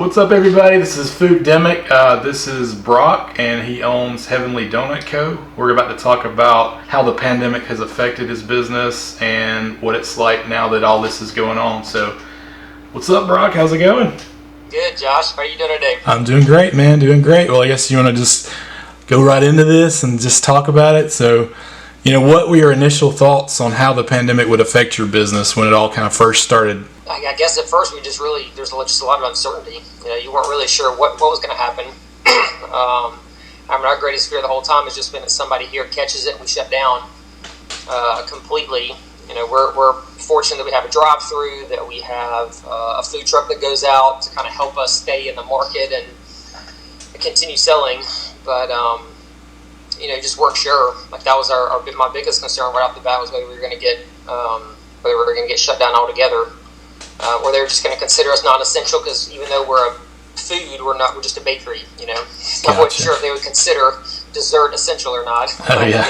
What's up, everybody? This is Food-Demic. This is Brock, and he owns Heavenly Donut Co. We're about to talk about how the pandemic has affected his business and what it's like now that all this is going on. So, what's up, Brock? How's it going? Good, Josh. How are you doing today? I'm doing great, man. Doing great. Well, I guess you want to just go right into this and just talk about it. So, what were your initial thoughts on how the pandemic would affect your business when it all kind of first started? I guess at first there's just a lot of uncertainty. You weren't really sure what was going to happen. Our greatest fear the whole time has just been that somebody here catches it and we shut down completely. We're fortunate that we have a drive-through, that we have a food truck that goes out to kind of help us stay in the market and continue selling. But just weren't sure. Like that was my biggest concern right off the bat was whether we were going to get shut down altogether. Or they're just going to consider us non-essential because even though we're we're just a bakery, Gotcha. I wasn't sure if they would consider dessert essential or not. Oh, yeah.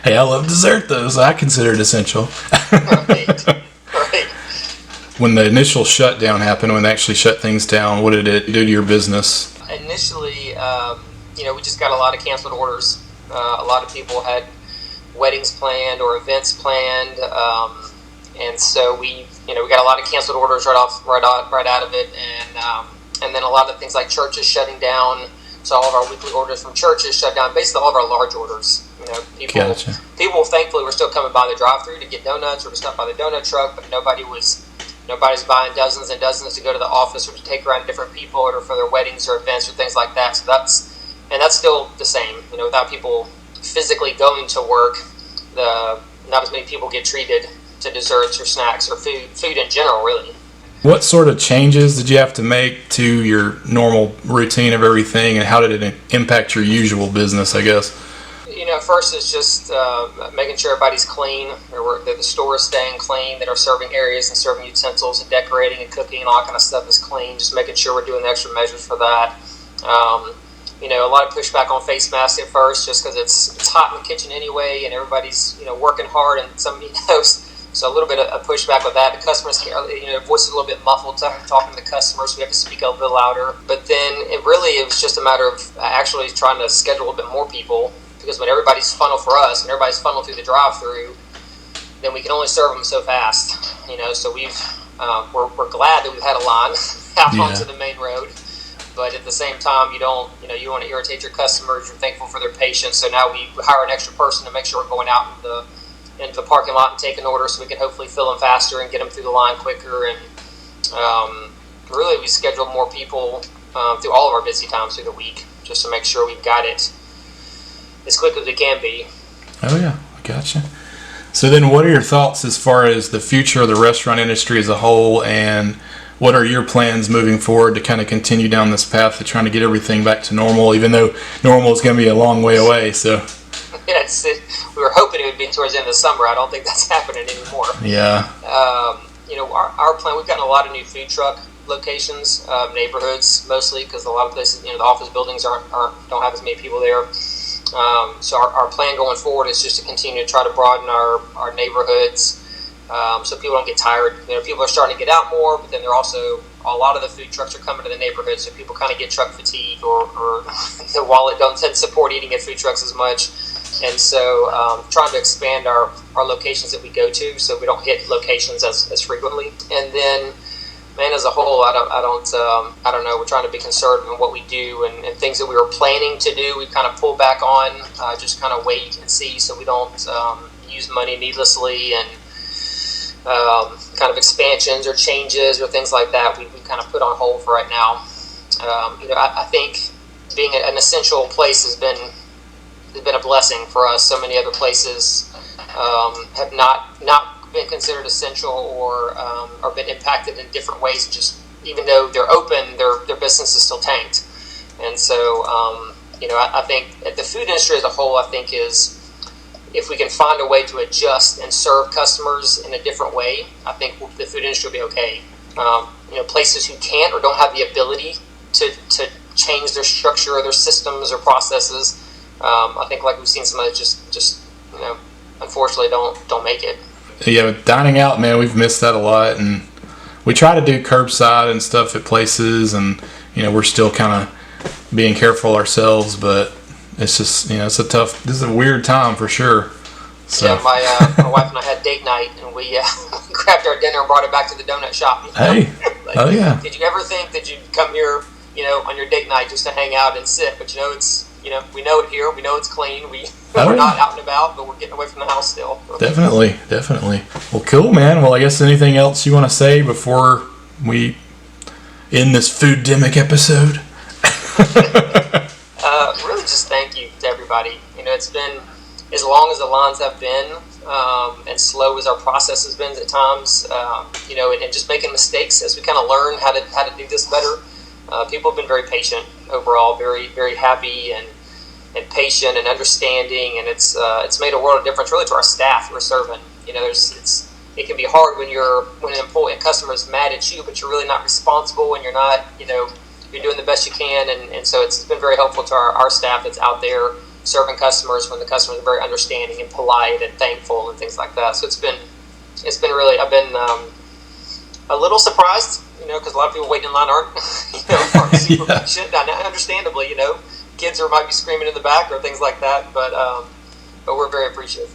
Hey, I love dessert, though, so I consider it essential. Right. When the initial shutdown happened, when they actually shut things down, what did it do to your business? Initially, we just got a lot of canceled orders. A lot of people had weddings planned or events planned. And so we got a lot of canceled orders right out of it, and then a lot of things like churches shutting down. So all of our weekly orders from churches shut down. Basically, all of our large orders. Gotcha. People thankfully were still coming by the drive-through to get donuts or to stop by the donut truck, but nobody's buying dozens and dozens to go to the office or to take around different people or for their weddings or events or things like that. So that's still the same. Without people physically going to work, not as many people get treated to desserts or snacks or food in general, really. What sort of changes did you have to make to your normal routine of everything, and how did it impact your usual business, I guess? At first it's just making sure everybody's clean, that the store is staying clean, that our serving areas and serving utensils and decorating and cooking and all that kind of stuff is clean, just making sure we're doing the extra measures for that. A lot of pushback on face masks at first just because it's hot in the kitchen anyway and everybody's working hard and somebody knows. So a little bit of pushback with that. The customers, voice is a little bit muffled talking to the customers, so we have to speak a little bit louder. But then it was just a matter of actually trying to schedule a bit more people, because when everybody's funneled for us, when everybody's funneled through the drive-through, then we can only serve them so fast. So we're glad that we've had a line out onto the main road. But at the same time, you want to irritate your customers. You're thankful for their patience. So now we hire an extra person to make sure we're going out into the parking lot and take an order so we can hopefully fill them faster and get them through the line quicker. And really, we schedule more people through all of our busy times through the week just to make sure we've got it as quick as we can be. Oh, yeah. I gotcha. So then what are your thoughts as far as the future of the restaurant industry as a whole, and what are your plans moving forward to kind of continue down this path of trying to get everything back to normal, even though normal is going to be a long way away? So. Yes, we were hoping it would be towards the end of the summer. I don't think that's happening anymore. Yeah. Our plan, we've gotten a lot of new food truck locations, neighborhoods mostly, because a lot of places, the office buildings don't have as many people there. So our plan going forward is just to continue to try to broaden our neighborhoods, so people don't get tired. People are starting to get out more, but then they're also, a lot of the food trucks are coming to the neighborhood, so people kind of get truck fatigue, or their wallet don't tend to support eating at food trucks as much. And so trying to expand our locations that we go to so we don't hit locations as frequently. And then, man, as a whole, I don't know. We're trying to be conservative in what we do, and things that we were planning to do, we kind of pull back on, just kind of wait and see so we don't use money needlessly, and kind of expansions or changes or things like that we kind of put on hold for right now. I think being an essential place has been a blessing for us. So many other places have not been considered essential or been impacted in different ways. Just even though they're open, their business is still tanked. And so I think the food industry as a whole, I think, is, if we can find a way to adjust and serve customers in a different way, I think the food industry will be okay. Places who can't or don't have the ability to change their structure or their systems or processes, I think, like we've seen some of it, just unfortunately don't make it. Yeah, with dining out, man, we've missed that a lot, and we try to do curbside and stuff at places, and we're still kind of being careful ourselves, but it's just this is a weird time for sure. So. Yeah, my wife and I had date night, and we grabbed our dinner and brought it back to the donut shop. Hey, oh yeah. Did you ever think that you'd come here, on your date night just to hang out and sit? But it's, we know it here. We know it's clean. We're not out and about, but we're getting away from the house still. Definitely. Well, cool, man. Well, I guess anything else you want to say before we end this Food-Demic episode? Really, just thank you to everybody. It's been as long as the lines have been, and slow as our process has been at times, and just making mistakes as we kind of learn how to do this better. People have been very patient overall, very, very happy and patient and understanding, and it's made a world of difference really to our staff who are serving. It can be hard when a customer is mad at you, but you're really not responsible, and you're not, you're doing the best you can, and so it's been very helpful to our staff that's out there serving customers when the customers are very understanding and polite and thankful and things like that. So it's been really, I've been a little surprised, because a lot of people waiting in line aren't super patient. Understandably, kids might be screaming in the back or things like that, but we're very appreciative.